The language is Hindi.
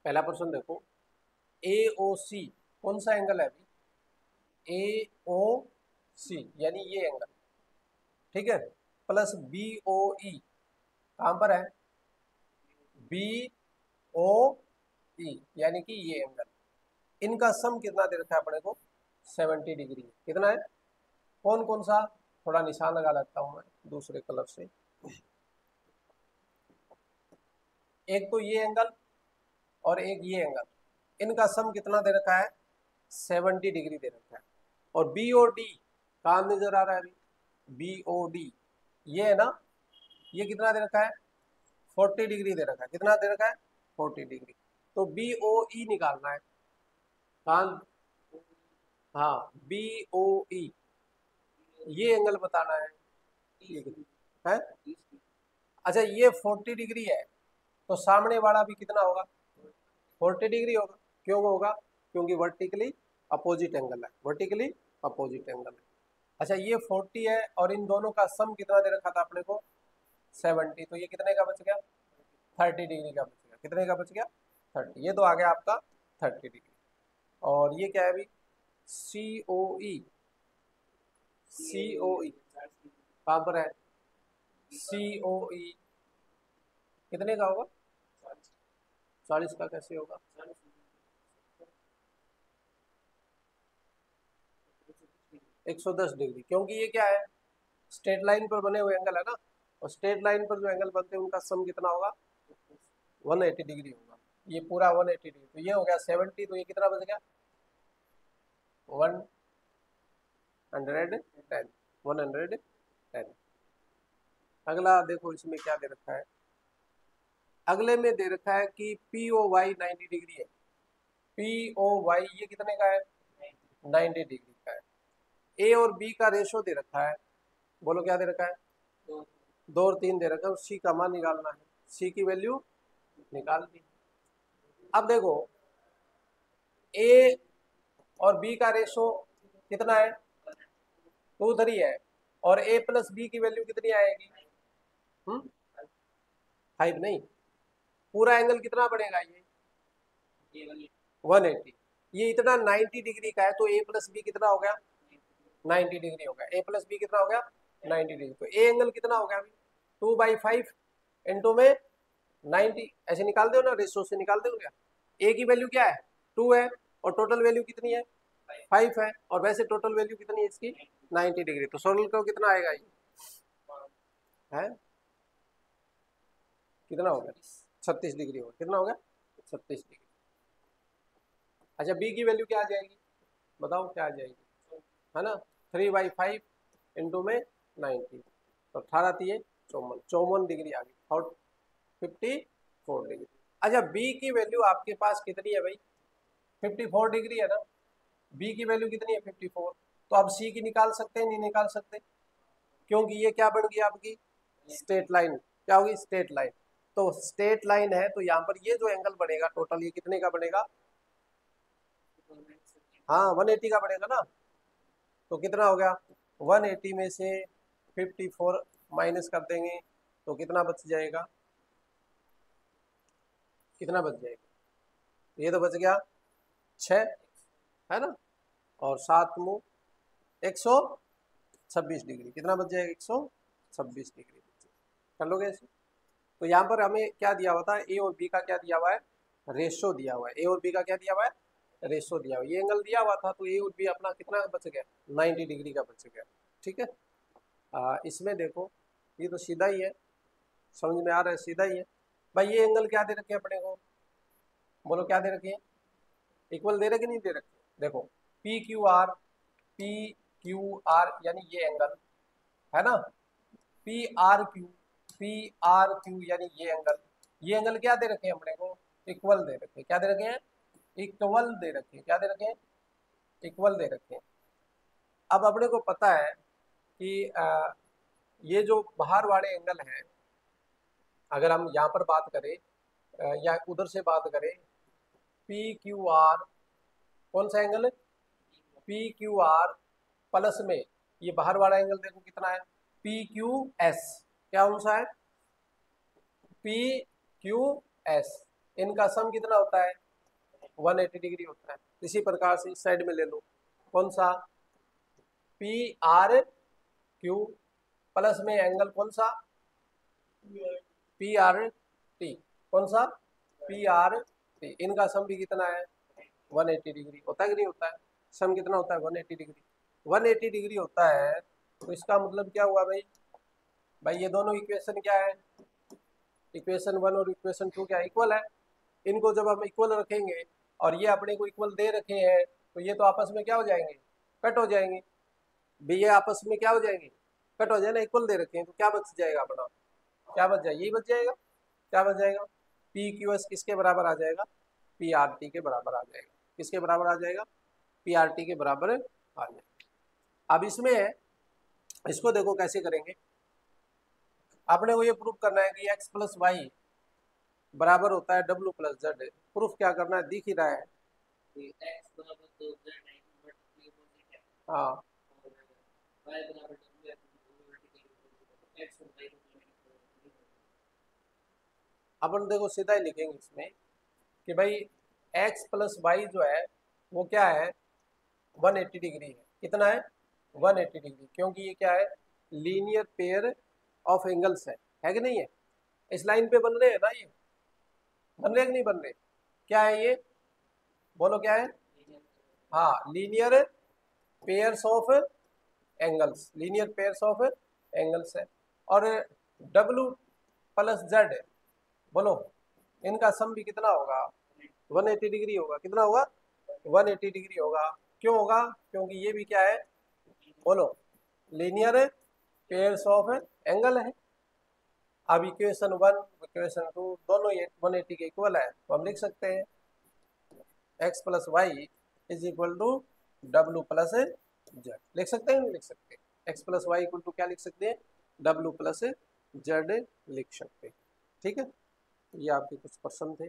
पहला प्रश्न देखो, ए ओ सी कौन सा एंगल है अभी? ए ओ सी यानी ये एंगल, ठीक है, प्लस बी ओ ई कहां पर है? बी ओ ई यानी कि ये एंगल, इनका सम कितना दे रखा है अपने को? 70 डिग्री। कितना है? कौन कौन सा? थोड़ा निशान लगा लेता हूं मैं दूसरे कलर से। एक तो ये एंगल और एक ये एंगल, इनका सम कितना दे रखा है? 70 डिग्री दे रखा है। और बी ओ डी कहाँ नजर आ रहा है अभी? बी ओ डी ये है ना, ये कितना दे रखा है? 40 डिग्री दे रखा है। कितना दे रखा है? 40 डिग्री। तो बी ओ ई निकालना है। कहाँ? हाँ, बी ओ ई ये एंगल बताना है। ये कितना है? अच्छा, ये 40 डिग्री है, तो सामने वाला भी कितना होगा? 40 डिग्री होगा। क्यों होगा? क्योंकि वर्टिकली अपोजिट एंगल है, वर्टिकली अपोजिट एंगल है। अच्छा, ये 40 है और इन दोनों का सम कितना दे रखा था अपने को? 70। तो ये कितने का बच गया? 30 डिग्री का बच गया। कितने का बच गया? 30। ये तो आ गया आपका 30 डिग्री। और ये क्या है अभी? सी ओ ई, सी ओ ई कहाँ पर है? सी ओ ई कितने का होगा? 40 का कैसे होगा? 110 डिग्री, क्योंकि ये क्या है? स्ट्रेट लाइन पर बने हुए एंगल है ना, और स्ट्रेट लाइन पर जो एंगल बनते हैं उनका सम कितना होगा? 180 डिग्री होगा। ये पूरा 180 डिग्री, तो ये हो गया 70। तो ये कितना बच गया? 110, 110। अगला देखो, इसमें क्या दे रखा है? अगले में दे रखा है कि पी ओ वाई 90 डिग्री है। पी ओ वाई ये कितने का है? 90 डिग्री का है। ए और बी का रेशो दे रखा है। बोलो क्या दे रखा है? 2 और 3 दे रखा है। सी का मान निकालना है। सी की वैल्यू निकाल दी। अब देखो, ए और बी का रेशो कितना है? 2:3 है। और ए प्लस बी की वैल्यू कितनी आएगी? 5 नहीं, पूरा एंगल कितना बढ़ेगा ये? 180। ये इतना 90 डिग्री का है, तो ए प्लस बी कितना हो गया? 90 डिग्री हो गया। ए प्लस बी कितना हो गया? 90 डिग्री। तो ए एंगल कितना हो गया अभी? 2/5 इंटू में 90, ऐसे निकाल दो ना, रेशो से निकाल दो क्या? ए की वैल्यू क्या है? 2 है, और टोटल वैल्यू कितनी है? 5 है, और वैसे टोटल वैल्यू कितनी है इसकी? 90 डिग्री। तो सोलर को कितना आएगा ये? है कितना हो गया? 36 डिग्री होगा। कितना हो गया? 36 डिग्री। अच्छा, बी की वैल्यू क्या आ जाएगी? बताओ क्या आ जाएगी? है ना, 3/5 इंटू में 90, तो 18×3 = 54 डिग्री आ गई, और 54 डिग्री। अच्छा, बी की वैल्यू आपके पास कितनी है भाई? 54 डिग्री है ना। बी की वैल्यू कितनी है? 54। तो अब सी की निकाल सकते हैं? नहीं निकाल सकते, क्योंकि ये क्या बन गई आपकी? Straight line. क्या होगी? Straight line. तो स्ट्रेट लाइन है, तो यहाँ पर ये जो एंगल बनेगा टोटल, ये कितने का बनेगा? हाँ, 180 का बनेगा ना। तो कितना हो गया? 180 में से 54 माइनस कर देंगे, तो कितना बच जाएगा? कितना बच जाएगा? ये तो बच गया 6, है ना। और 7×126 डिग्री, कितना बच जाएगा? 126 डिग्री बच जाएगा। कर लोगे ऐसे? तो यहाँ पर हमें क्या दिया हुआ था? ए और बी का क्या दिया हुआ है? रेशो दिया हुआ है। ए और बी का क्या दिया हुआ है? रेशो दिया हुआ है। ये एंगल दिया हुआ था, तो ए और बी अपना कितना बच गया? 90 डिग्री का बच गया। ठीक है। इसमें देखो, ये तो सीधा ही है, समझ में आ रहा है, सीधा ही है। भाई ये एंगल क्या दे रखे हैं अपने को? बोलो क्या दे रखे हैं? इक्वल दे रखे नहीं दे रखे? देखो, P Q R, P Q R यानी ये एंगल, है ना। P R Q, P R Q यानी ये एंगल क्या दे रखे हैं अपने को? इक्वल दे रखे हैं। क्या दे रखे हैं? इक्वल दे रखे हैं। क्या दे रखे हैं? इक्वल दे रखे हैं। अब अपने को पता है कि ये जो बाहर वाले एंगल हैं, अगर हम यहाँ पर बात करें या उधर से बात करें, पी क्यू आर कौन सा एंगल है? पी क्यू आर प्लस में ये बाहर वाला एंगल देखो कितना है? P Q S. क्या कौन सा है? P Q S. इनका सम कितना होता है 180 डिग्री होता है। इसी प्रकार से इस साइड में ले लो, कौन सा पी आर क्यू प्लस में एंगल कौन सा पी आर टी, कौन सा पी आर टी, इनका सम भी कितना है 180 डिग्री होता है कि नहीं होता है। सम कितना होता है 180 डिग्री, 180 डिग्री होता है। तो इसका मतलब क्या हुआ भाई, भाई ये दोनों इक्वेशन क्या है, इक्वेशन 1 और इक्वेशन 2 क्या इक्वल है। इनको जब हम इक्वल रखेंगे और ये अपने को इक्वल दे रखे हैं तो ये तो आपस में क्या हो जाएंगे, कट हो जाएंगे। भी ये आपस में क्या हो जाएंगे, कट हो जाए ना, इक्वल दे रखे हैं तो क्या बच जाएगा अपना, क्या बच जाएगा, यही बच जाएगा। क्या बच जाएगा, पी क्यू एस किसके बराबर आ जाएगा, पी आर टी के बराबर आ जाएगा। किसके बराबर आ जाएगा, पी आर टी के बराबर आ जाएगा। अब इसमें इसको देखो कैसे करेंगे, आपने को ये प्रूफ करना है कि एक्स प्लस वाई बराबर होता है डब्ल्यू प्लस जेड। प्रूफ क्या करना है, दिख ही रहा है। हाँ अपन देखो सीधा ही लिखेंगे इसमें कि भाई एक्स प्लस वाई जो है वो क्या है 180 डिग्री है। कितना है 180 डिग्री, क्योंकि ये क्या है लीनियर पेयर ऑफ एंगल्स है कि नहीं है। इस लाइन पे बन रहे हैं ना, ये बन रहे कि नहीं बन रहे, क्या है ये बोलो क्या है, हाँ linear pairs of angles, linear pairs of angles है। और डब्ल्यू प्लस जेड बोलो इनका सम भी कितना होगा 180 डिग्री होगा। कितना होगा 180 डिग्री होगा। क्यों होगा, क्योंकि ये भी क्या है बोलो लीनियर पेयर्स ऑफ एंगल है। अब इक्वेशन 1 इक्वेशन 2 दोनों ये 180 के इक्वल है, तो हम लिख सकते हैं X plus Y is equal to W plus Z. लिख सकते हैं नहीं लिख सकते, X plus Y equal to क्या लिख सकते हैं डब्ल्यू प्लस जेड लिख सकते हैं। ठीक है, ये आपके कुछ प्रश्न थे।